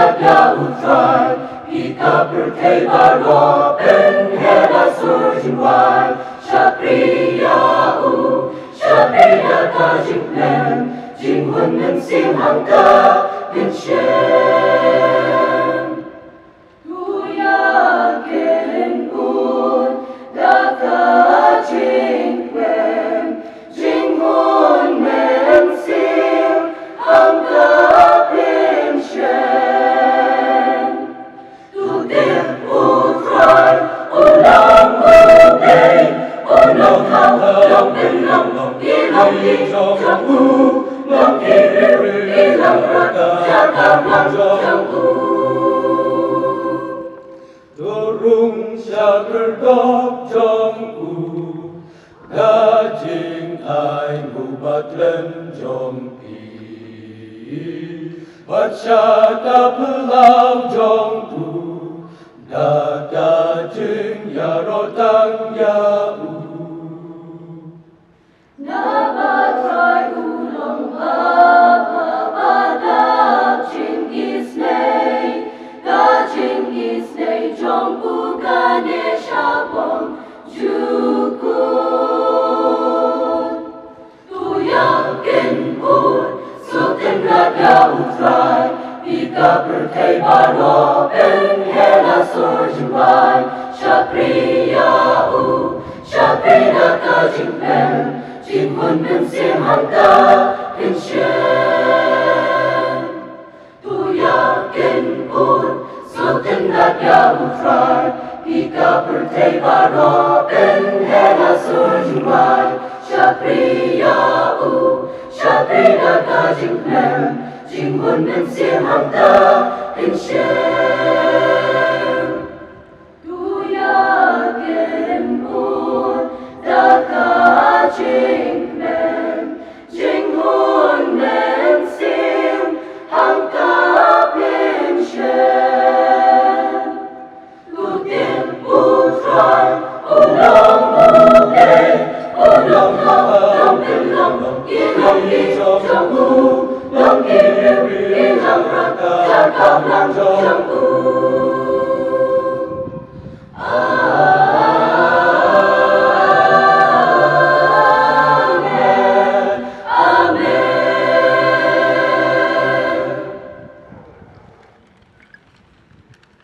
utrai, ika berkebaro penghela surjunwai, Shakri yau, Shakri daka Jingkmen, Jingkmen sim hangka Shen. Tuyaken un daka Jingkmen, Jingkmen sim hangka Shen. Tutin utrai, Lummawbah, Long hao, long bên long, long đi trong u, long đi long rắc, cha cam long trong u. Dorung syakerdak trong u, gajing ai ngubat len jom pi, baca pelau jom tu, da gajing ya rotang ya u. Nabatrai Lummawbah badab Jingkmen, jom bukane shabong jukun. Tuyaken un sultan raja utrai, ika berkebaro penghela surjunwai, Shakri yau, Shakri daka Jingkmen, Jingkmen sim hangka Shen. Tuyaken un sultan raja utrai, ika berkebaro penghela surjunwai, Shakri yau, Shakri daka Jingkmen, Jingkmen sim hangka Shen. Tuyaken un daka Jingkmen, Jingkmen sim hangka Shen. Tutin utrai, Lummawbah, long hao, long bên long đi trong u, long đi long rắc, cha cam long